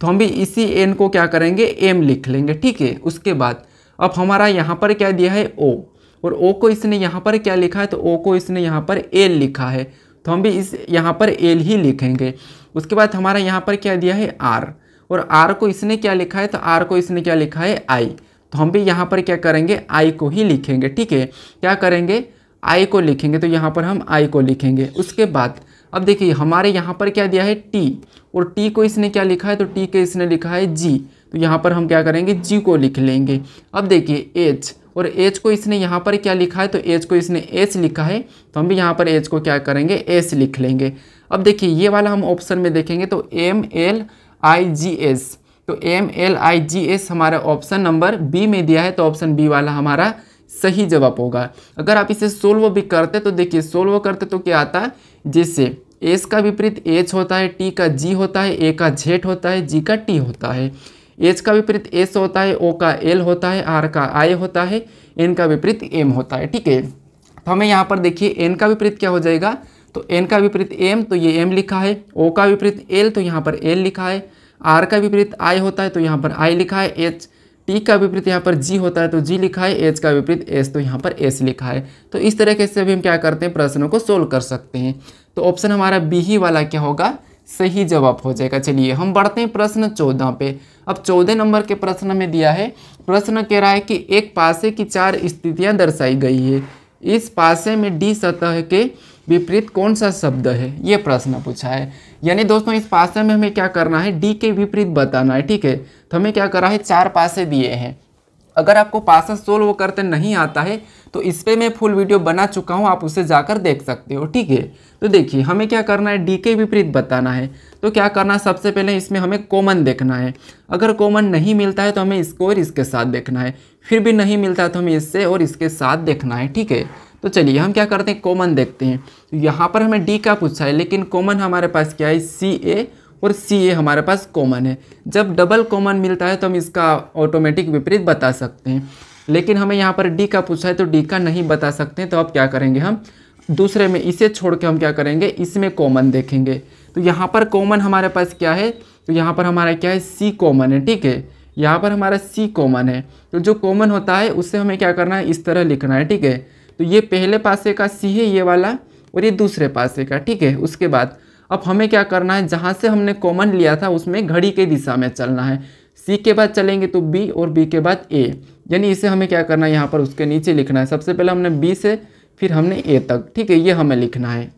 तो हम भी इसी एन को क्या करेंगे, एम लिख लेंगे। ठीक है, उसके बाद अब हमारा यहाँ पर क्या दिया है, ओ, और ओ को इसने यहाँ पर क्या लिखा है, तो ओ को इसने यहाँ पर एल लिखा है, तो हम भी इस यहाँ पर एल ही लिखेंगे। उसके बाद हमारा यहाँ पर क्या दिया है, आर, और आर को इसने क्या लिखा है, तो आर को इसने क्या लिखा है, आई, तो हम भी यहाँ पर क्या करेंगे, आई को ही लिखेंगे। ठीक है, क्या करेंगे, आई को लिखेंगे, तो यहाँ पर हम आई को लिखेंगे। उसके बाद अब देखिए हमारे यहाँ पर क्या दिया है टी, और टी को इसने क्या लिखा है, तो टी के इसने लिखा है जी, तो यहाँ पर हम क्या करेंगे जी को लिख लेंगे। अब देखिए एच, और एच को इसने यहाँ पर क्या लिखा है, तो एच को इसने एच लिखा है, तो हम भी यहाँ पर एच को क्या करेंगे एस लिख लेंगे। अब देखिए ये वाला हम ऑप्शन में देखेंगे तो MLIGS, तो MLIGS हमारा ऑप्शन नंबर बी में दिया है, तो ऑप्शन बी वाला हमारा सही जवाब होगा। अगर आप इसे सोल्व भी करते तो देखिए सोल्व करते तो क्या आता है, जैसे एस का विपरीत एच होता है, टी का जी होता है, ए का जेड होता है, जी का टी होता है, एच का विपरीत एस होता है, ओ का एल होता है, आर का आई होता है, एन का विपरीत एम होता है। ठीक है, तो हमें यहाँ पर देखिए एन का विपरीत क्या हो जाएगा, तो एन का विपरीत एम, तो ये एम लिखा है, ओ का विपरीत एल, तो यहाँ पर एल लिखा है, आर का विपरीत आई होता है, तो यहाँ पर आई लिखा है, एच टी का विपरीत यहाँ पर जी होता है, तो जी लिखा है, एच का विपरीत एस, तो यहाँ पर एस लिखा है। तो इस तरीके से भी हम क्या करते हैं, प्रश्नों को सोल्व कर सकते हैं। तो ऑप्शन हमारा बी ही वाला क्या होगा, सही जवाब हो जाएगा। चलिए हम बढ़ते हैं प्रश्न 14 पे। अब 14 नंबर के प्रश्न में दिया है, प्रश्न कह रहा है कि एक पासे की 4 स्थितियां दर्शाई गई है, इस पासे में डी सतह के विपरीत कौन सा शब्द है, ये प्रश्न पूछा है। यानी दोस्तों इस पासे में हमें क्या करना है, डी के विपरीत बताना है। ठीक है, तो हमें क्या करा है, 4 पासे दिए हैं। अगर आपको पासा सोल्व करते नहीं आता है तो इस पर मैं फुल वीडियो बना चुका हूँ, आप उसे जाकर देख सकते हो। ठीक है, तो देखिए हमें क्या करना है, डी के विपरीत बताना है। तो क्या करना है, सबसे पहले इसमें हमें कॉमन देखना है। अगर कॉमन नहीं मिलता है तो हमें इसको और इसके साथ देखना है, फिर भी नहीं मिलता है तो हमें इससे और इसके साथ देखना है। ठीक है, तो चलिए हम क्या करते हैं, कॉमन देखते हैं। तो यहाँ पर हमें डी का पूछा है, लेकिन कॉमन हमारे पास क्या है, सी ए, और सी ए हमारे पास कॉमन है। जब डबल कॉमन मिलता है तो हम इसका ऑटोमेटिक विपरीत बता सकते हैं, लेकिन हमें यहाँ पर डी का पूछा है तो डी का नहीं बता सकते हैं। तो अब क्या करेंगे, हम दूसरे में इसे छोड़ के हम क्या करेंगे, इसमें कॉमन देखेंगे। तो यहाँ पर कॉमन हमारे पास क्या है, तो यहाँ पर हमारा क्या है, सी कॉमन है। ठीक है, यहाँ पर हमारा सी कॉमन है, तो जो कॉमन होता है उससे हमें क्या करना है, इस तरह लिखना है। ठीक है, तो ये पहले पासे का सी है ये वाला, और ये दूसरे पासे का। ठीक है, उसके बाद अब हमें क्या करना है, जहाँ से हमने कॉमन लिया था उसमें घड़ी के दिशा में चलना है। सी के बाद चलेंगे तो बी, और बी के बाद ए, यानी इसे हमें क्या करना है, यहाँ पर उसके नीचे लिखना है। सबसे पहले हमने बी से फिर हमने ए तक। ठीक है, ये हमें लिखना है।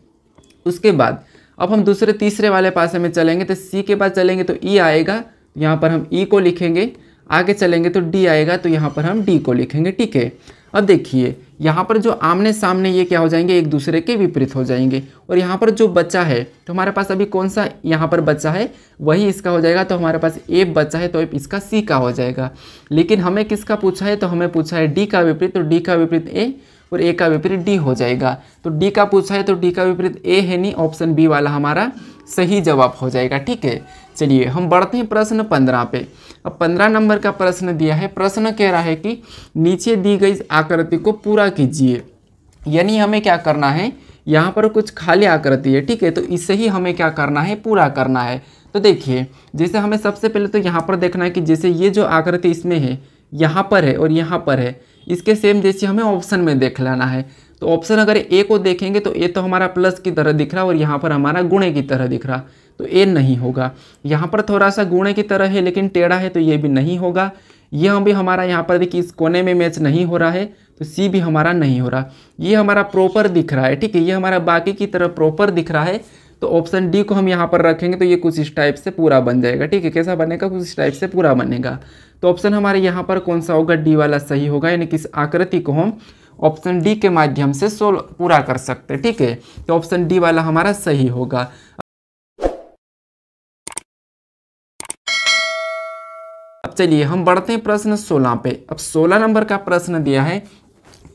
उसके बाद अब हम दूसरे तीसरे वाले पासे में चलेंगे, तो सी के बाद चलेंगे तो ई आएगा, यहाँ पर हम ई को लिखेंगे। आगे चलेंगे तो डी आएगा, तो यहाँ पर हम डी को लिखेंगे। ठीक है, अब देखिए यहाँ पर जो आमने सामने ये क्या हो जाएंगे, एक दूसरे के विपरीत हो जाएंगे। और यहाँ पर जो बचा है, तो हमारे पास अभी कौन सा यहाँ पर बचा है, वही इसका हो जाएगा। तो हमारे पास ए बचा है, तो इसका सी का हो जाएगा। लेकिन हमें किसका पूछा है, तो हमें पूछा है डी का विपरीत, तो डी का विपरीत ए, और ए का विपरीत डी हो जाएगा। तो डी का पूछा है तो डी का विपरीत ए है नहीं, ऑप्शन बी वाला हमारा सही जवाब हो जाएगा। ठीक है, चलिए हम बढ़ते हैं प्रश्न 15 पे। अब 15 नंबर का प्रश्न दिया है, प्रश्न कह रहा है कि नीचे दी गई आकृति को पूरा कीजिए। यानी हमें क्या करना है, यहाँ पर कुछ खाली आकृति है। ठीक है, तो इसे ही हमें क्या करना है, पूरा करना है। तो देखिए जैसे हमें सबसे पहले तो यहाँ पर देखना है कि जैसे ये जो आकृति इसमें है, यहाँ पर है और यहाँ पर है, इसके सेम जैसे हमें ऑप्शन में देख लेना है। तो ऑप्शन अगर ए को देखेंगे तो ए तो हमारा प्लस की तरह दिख रहा है, और यहाँ पर हमारा गुणे की तरह दिख रहा, तो ए नहीं होगा। यहाँ पर थोड़ा सा गुणे की तरह है लेकिन टेढ़ा है, तो ये भी नहीं होगा। ये भी हमारा यहाँ पर देखिए इस कोने में मैच नहीं हो रहा है, तो सी भी हमारा नहीं हो रहा। ये हमारा प्रॉपर दिख रहा है। ठीक है, ये हमारा बाकी की तरह प्रॉपर दिख रहा है, तो ऑप्शन डी को हम यहाँ पर रखेंगे तो ये कुछ इस टाइप से पूरा बन जाएगा। ठीक है, कैसा बनेगा, कुछ इस टाइप से पूरा बनेगा। तो ऑप्शन हमारे यहाँ पर कौन सा होगा, डी वाला सही होगा। यानी कि इस आकृति को हम ऑप्शन डी के माध्यम से सोल्व पूरा कर सकते हैं। ठीक है, तो ऑप्शन डी वाला हमारा सही होगा। अब चलिए हम बढ़ते हैं प्रश्न 16 पे। अब 16 नंबर का प्रश्न दिया है,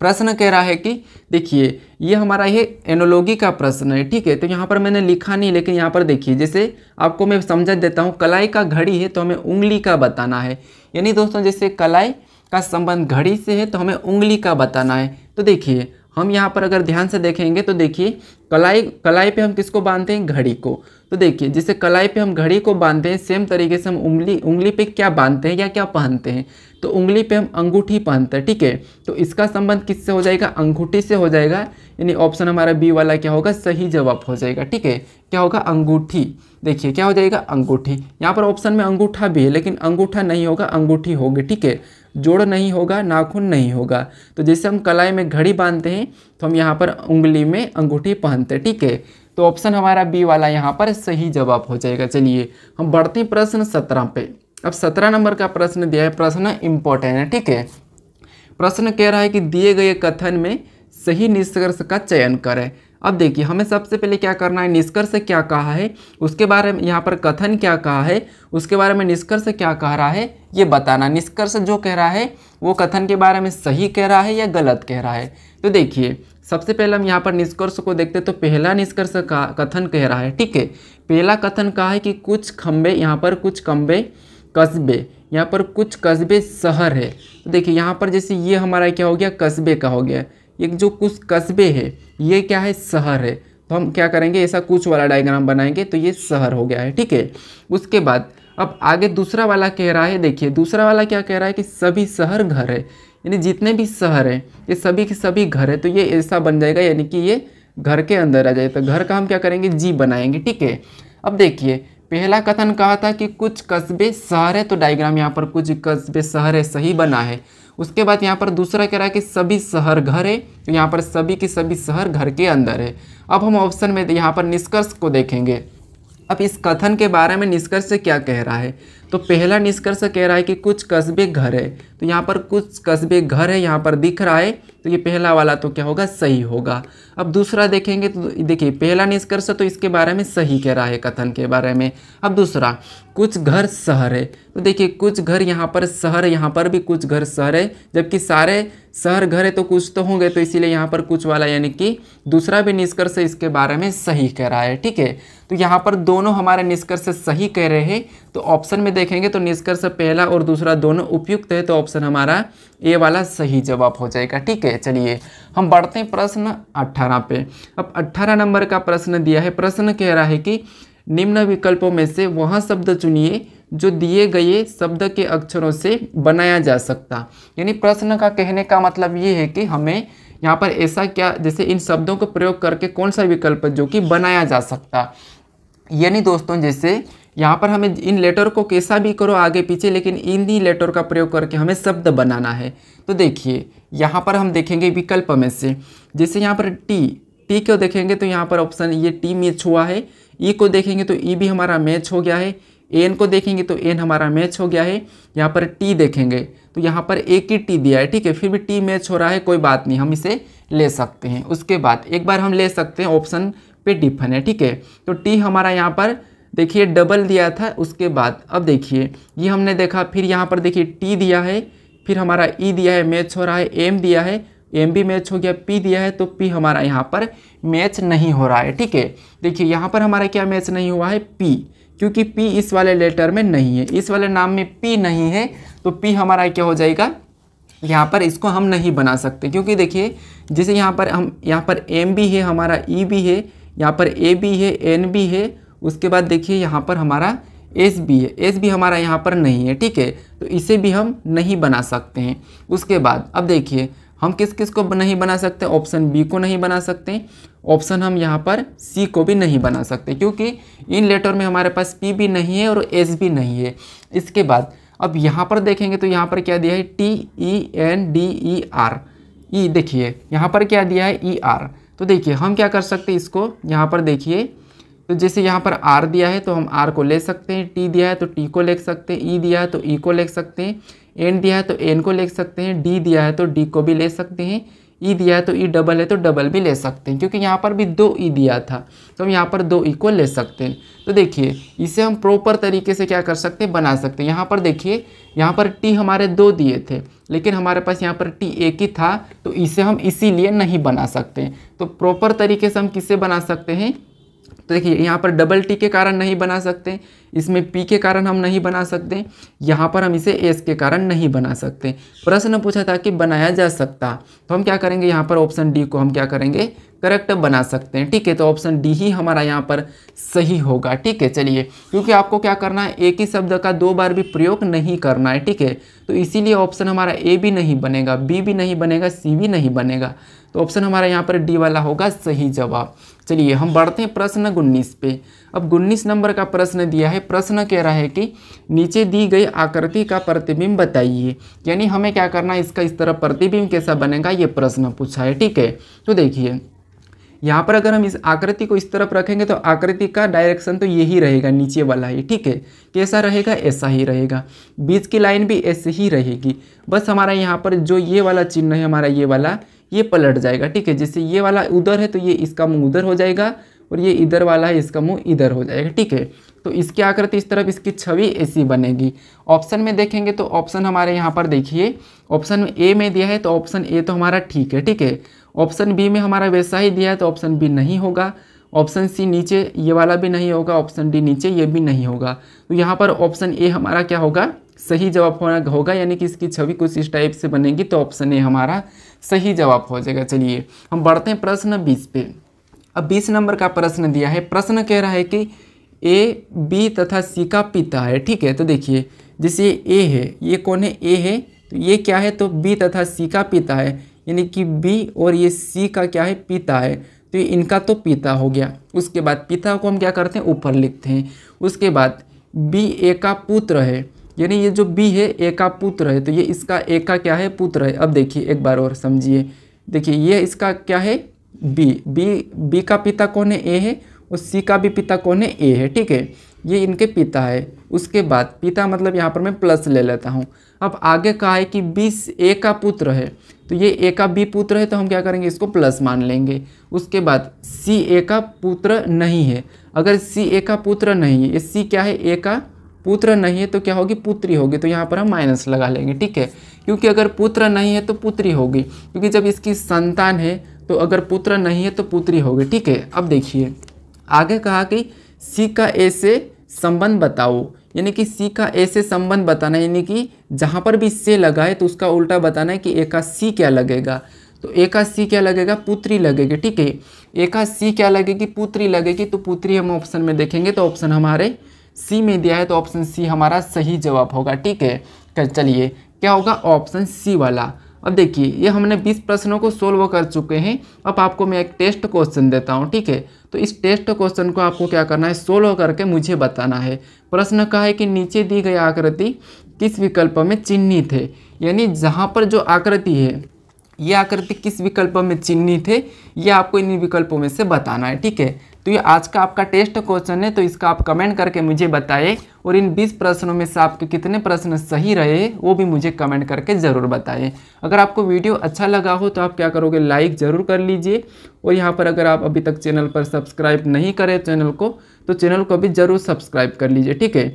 प्रश्न कह रहा है कि देखिए ये हमारा ये एनोलॉजी का प्रश्न है। ठीक है, तो यहाँ पर मैंने लिखा नहीं, लेकिन यहाँ पर देखिए जैसे आपको मैं समझा देता हूँ, कलाई का घड़ी है तो हमें उंगली का बताना है। यानी दोस्तों जैसे कलाई का संबंध घड़ी से है तो हमें उंगली का बताना है। तो देखिए हम यहाँ पर अगर ध्यान से देखेंगे तो देखिए कलाई पे हम किसको बांधते हैं, घड़ी को। तो देखिए जैसे कलाई पे हम घड़ी को बांधते हैं, सेम तरीके से हम उंगली पे क्या बांधते हैं या क्या पहनते हैं, तो उंगली पे हम अंगूठी पहनते हैं। ठीक है, तो इसका संबंध किससे हो जाएगा, अंगूठी से हो जाएगा। यानी ऑप्शन हमारा बी वाला क्या होगा, सही जवाब हो जाएगा। ठीक है, क्या होगा, अंगूठी। देखिए क्या हो जाएगा, अंगूठी। यहाँ पर ऑप्शन में अंगूठा भी है लेकिन अंगूठा नहीं होगा, अंगूठी होगी। ठीक है, जोड़ नहीं होगा, नाखून नहीं होगा। तो जैसे हम कलाई में घड़ी बांधते हैं तो हम यहाँ पर उंगली में अंगूठी पहनते हैं, ठीक है। तो ऑप्शन हमारा बी वाला यहाँ पर सही जवाब हो जाएगा। चलिए हम बढ़ते हैं प्रश्न 17 पे। अब 17 नंबर का प्रश्न दिया है, प्रश्न इम्पोर्टेंट है, ठीक है। प्रश्न कह रहा है कि दिए गए कथन में सही निष्कर्ष का चयन करें। अब देखिए हमें सबसे पहले क्या करना है, निष्कर्ष क्या कहा है उसके बारे में, यहाँ पर कथन क्या कहा है उसके बारे में निष्कर्ष क्या कह रहा है ये बताना। निष्कर्ष जो कह रहा है वो कथन के बारे में सही कह रहा है या गलत कह रहा है। तो देखिए सबसे पहले हम यहाँ पर निष्कर्ष को देखते हैं। तो पहला निष्कर्ष का कथन कह रहा है, ठीक है। पहला कथन कहा है कि कुछ खंबे, यहाँ पर कुछ खंबे कस्बे, यहाँ पर कुछ कस्बे शहर है। तो देखिए यहाँ पर जैसे ये हमारा क्या हो गया, कस्बे का हो गया। ये जो कुछ कस्बे है ये क्या है, शहर है। तो हम क्या करेंगे, ऐसा कुछ वाला डायग्राम बनाएंगे तो ये शहर हो गया है, ठीक है। उसके बाद अब आगे दूसरा वाला कह रहा है, देखिए दूसरा वाला क्या कह रहा है कि सभी शहर घर है, यानी जितने भी शहर हैं ये सभी के सभी घर है। तो ये ऐसा बन जाएगा, यानी कि ये घर के अंदर आ जाए। तो घर का हम क्या करेंगे, जी बनाएंगे, ठीक है। अब देखिए पहला कथन कहा था कि कुछ कस्बे शहर है, तो डायग्राम यहाँ पर कुछ कस्बे शहर है सही बना है। उसके बाद यहाँ पर दूसरा कह रहा है कि सभी शहर घर है, तो यहाँ पर सभी के सभी शहर घर के अंदर है। अब हम ऑप्शन में यहाँ पर निष्कर्ष को देखेंगे। अब इस कथन के बारे में निष्कर्ष क्या कह रहा है। तो पहला निष्कर्ष कह रहा है कि कुछ कस्बे घर है, तो यहाँ पर कुछ कस्बे घर है यहाँ पर दिख रहा है, तो ये पहला वाला तो क्या होगा, सही होगा। अब दूसरा देखेंगे तो देखिए पहला निष्कर्ष तो इसके बारे में सही कह रहा है कथन के बारे में। अब दूसरा कुछ घर शहर है, तो देखिए कुछ घर यहाँ पर शहर, यहाँ पर भी कुछ घर शहर है, जबकि सारे शहर घर है तो कुछ तो होंगे, तो इसीलिए यहाँ पर कुछ वाला यानी कि दूसरा भी निष्कर्ष इसके बारे में सही कह रहा है, ठीक है। तो यहाँ पर दोनों हमारे निष्कर्ष सही कह रहे हैं। तो ऑप्शन में देखेंगे तो निष्कर्ष पहला और दूसरा दोनों उपयुक्त है, तो ऑप्शन हमारा ए वाला सही जवाब हो जाएगा, ठीक है। चलिए हम बढ़ते हैं प्रश्न 18 पे। अब 18 नंबर का प्रश्न दिया है। प्रश्न कह रहा है कि निम्न विकल्पों में से वह शब्द चुनिए जो दिए गए शब्द के अक्षरों से बनाया जा सकता। यानी प्रश्न का कहने का मतलब ये है कि हमें यहाँ पर ऐसा क्या, जैसे इन शब्दों को प्रयोग करके कौन सा विकल्प जो कि बनाया जा सकता। यानी दोस्तों जैसे यहाँ पर हमें इन लेटर को कैसा भी करो आगे पीछे, लेकिन इन्हीं लेटर का प्रयोग करके हमें शब्द बनाना है। तो देखिए यहाँ पर हम देखेंगे विकल्प में से, जैसे यहाँ पर टी को देखेंगे तो यहाँ पर ऑप्शन ये टी मैच हुआ है। ई को देखेंगे तो ई भी हमारा मैच हो गया है। एन को देखेंगे तो एन हमारा मैच हो गया है। यहाँ पर टी देखेंगे तो यहाँ पर एक ही टी दिया है, ठीक है, फिर भी टी मैच हो रहा है, कोई बात नहीं, हम इसे ले सकते हैं। उसके बाद एक बार हम ले सकते हैं, ऑप्शन पे डिफन है, ठीक है। तो टी हमारा यहाँ पर देखिए डबल दिया था। उसके बाद अब देखिए ये हमने देखा, फिर यहाँ पर देखिए टी दिया है, फिर हमारा ई दिया है मैच हो रहा है, एम दिया है, एम भी मैच हो गया, पी दिया है, तो पी हमारा यहाँ पर मैच नहीं हो रहा है, ठीक है। देखिए यहाँ पर हमारा क्या मैच नहीं हुआ है, पी, क्योंकि पी इस वाले लेटर में नहीं है, इस वाले नाम में पी नहीं है, तो पी हमारा क्या हो जाएगा, यहाँ पर इसको हम नहीं बना सकते। क्योंकि देखिए जैसे यहाँ पर एम भी है, हमारा ई भी है, यहाँ पर ए भी है, एन भी है, उसके बाद देखिए यहाँ पर हमारा एस भी है, एस भी हमारा यहाँ पर नहीं है, ठीक है, तो इसे भी हम नहीं बना सकते हैं। उसके बाद अब देखिए हम किस किस को नहीं बना सकते, ऑप्शन बी को नहीं बना सकते, ऑप्शन हम यहाँ पर सी को भी नहीं बना सकते, क्योंकि इन लेटर में हमारे पास पी भी नहीं है और एस भी नहीं है। इसके बाद अब यहाँ पर देखेंगे तो यहाँ पर क्या दिया है, T E N D E R, E देखिए यहाँ पर क्या दिया है, ई आर। तो देखिए हम क्या कर सकते हैं इसको, यहाँ पर देखिए तो जैसे यहाँ पर आर दिया है तो हम आर को ले सकते हैं, टी दिया है तो टी को ले सकते हैं, ई दिया है तो ई को ले सकते हैं, एन दिया है तो एन को ले सकते हैं, डी दिया है तो डी को भी ले सकते हैं, ई दिया है तो ई डबल है तो डबल भी ले सकते हैं, क्योंकि यहाँ पर भी 2 ई दिया था तो हम यहाँ पर 2 ई को ले सकते हैं। तो देखिए इसे हम प्रॉपर तरीके से क्या कर सकते हैं, बना सकते हैं। यहाँ पर देखिए यहाँ पर टी हमारे 2 दिए थे, लेकिन हमारे पास यहाँ पर टी एक ही था, तो इसे हम इसीलिए नहीं बना सकते। तो प्रॉपर तरीके से हम किसे बना सकते हैं, तो देखिए यहाँ पर डबल टी के कारण नहीं बना सकते, इसमें पी के कारण हम नहीं बना सकते, यहाँ पर हम इसे एस के कारण नहीं बना सकते। प्रश्न पूछा था कि बनाया जा सकता, तो हम क्या करेंगे, यहाँ पर ऑप्शन डी को हम क्या करेंगे, करेक्ट बना सकते हैं, ठीक है। तो ऑप्शन डी ही हमारा यहाँ पर सही होगा, ठीक है। चलिए क्योंकि आपको क्या करना है, एक ही शब्द का 2 बार भी प्रयोग नहीं करना है, ठीक है, तो इसीलिए ऑप्शन हमारा ए भी नहीं बनेगा, बी भी नहीं बनेगा, सी भी नहीं बनेगा। तो ऑप्शन हमारा यहाँ पर डी वाला होगा सही जवाब। चलिए हम बढ़ते हैं प्रश्न 19 पे। अब 19 नंबर का प्रश्न दिया है। प्रश्न कह रहा है कि नीचे दी गई आकृति का प्रतिबिंब बताइए, यानी हमें क्या करना है, इसका इस तरह प्रतिबिंब कैसा बनेगा ये प्रश्न पूछा है। ठीक है, तो देखिए यहाँ पर अगर हम इस आकृति को इस तरफ रखेंगे तो आकृति का डायरेक्शन तो यही रहेगा, नीचे वाला ही। ठीक है, कैसा रहेगा, ऐसा ही रहेगा। बीच की लाइन भी ऐसे ही रहेगी, बस हमारा यहाँ पर जो ये वाला चिन्ह है हमारा ये वाला, ये पलट जाएगा। ठीक है, जैसे ये वाला उधर है तो ये इसका मुंह उधर हो जाएगा, और ये इधर वाला है इसका मुंह इधर हो जाएगा। ठीक है, तो इसकी आकृति इस तरफ, इसकी छवि ऐसी बनेगी। ऑप्शन में देखेंगे तो ऑप्शन हमारे यहाँ पर देखिए, ऑप्शन ए में दिया है तो ऑप्शन ए तो हमारा ठीक है। ठीक है, ऑप्शन बी में हमारा वैसा ही दिया है तो ऑप्शन बी नहीं होगा। ऑप्शन सी नीचे ये वाला भी नहीं होगा, ऑप्शन डी नीचे ये भी नहीं होगा। तो यहाँ पर ऑप्शन ए हमारा क्या होगा, सही जवाब होगा, यानी कि इसकी छवि कुछ इस टाइप से बनेगी, तो ऑप्शन ए हमारा सही जवाब हो जाएगा। चलिए हम बढ़ते हैं प्रश्न 20 पे। अब 20 नंबर का प्रश्न दिया है। प्रश्न कह रहा है कि ए, बी तथा सी का पिता है। ठीक है, तो देखिए जैसे ए है, ये कौन है, ए है, तो ये क्या है, तो बी तथा सी का पिता है, यानी कि बी और ये सी का क्या है, पिता है, तो ये इनका तो पिता हो गया। उसके बाद पिता को हम क्या करते हैं, ऊपर लिखते हैं। उसके बाद बी ए का पुत्र है, यानी ये जो बी है ए का पुत्र है, तो ये इसका ए का क्या है, पुत्र है। अब देखिए एक बार और समझिए, देखिए ये इसका क्या है, बी का पिता कौन है, ए है, और सी का भी पिता कौन है, ए है। ठीक है, ये इनके पिता है। उसके बाद पिता मतलब यहाँ पर मैं प्लस ले लेता हूँ। अब आगे कहा है कि बी ए का पुत्र है, तो ये ए का बी पुत्र है, तो हम क्या करेंगे, इसको प्लस मान लेंगे। उसके बाद सी ए का पुत्र नहीं है, अगर सी ए का पुत्र नहीं है, ये सी क्या है, ए का पुत्र नहीं है, तो क्या होगी, पुत्री होगी, तो यहाँ पर हम माइनस लगा लेंगे। ठीक है, क्योंकि अगर पुत्र नहीं है तो पुत्री होगी, क्योंकि जब इसकी संतान है तो अगर पुत्र नहीं है तो पुत्री होगी। ठीक है, अब देखिए आगे कहा कि सी का ए से संबंध बताओ, यानी कि सी का ए से संबंध बताना, यानी कि जहाँ पर भी से लगा है तो उसका उल्टा बताना है कि ए का सी क्या लगेगा। तो ए का सी क्या लगेगा, पुत्री लगेगी। ठीक है, ए का सी क्या लगेगी, पुत्री लगेगी। तो पुत्री हम ऑप्शन में देखेंगे तो ऑप्शन हमारे सी में दिया है, तो ऑप्शन सी हमारा सही जवाब होगा। ठीक है, चलिए क्या होगा, ऑप्शन सी वाला। अब देखिए ये हमने 20 प्रश्नों को सोल्व कर चुके हैं। अब आपको मैं एक टेस्ट क्वेश्चन देता हूँ। ठीक है, तो इस टेस्ट क्वेश्चन को आपको क्या करना है, सोल्व करके मुझे बताना है। प्रश्न कहा है कि नीचे दी गई आकृति किस विकल्प में चिन्हित है, यानी जहाँ पर जो आकृति है ये आकृति किस विकल्प में चिन्हित है, ये आपको इन विकल्पों में से बताना है। ठीक है, तो ये आज का आपका टेस्ट क्वेश्चन है, तो इसका आप कमेंट करके मुझे बताइए, और इन 20 प्रश्नों में से आपके कितने प्रश्न सही रहे वो भी मुझे कमेंट करके ज़रूर बताइए। अगर आपको वीडियो अच्छा लगा हो तो आप क्या करोगे, लाइक ज़रूर कर लीजिए, और यहाँ पर अगर आप अभी तक चैनल पर सब्सक्राइब नहीं करें चैनल को, तो चैनल को भी ज़रूर सब्सक्राइब कर लीजिए। ठीक है,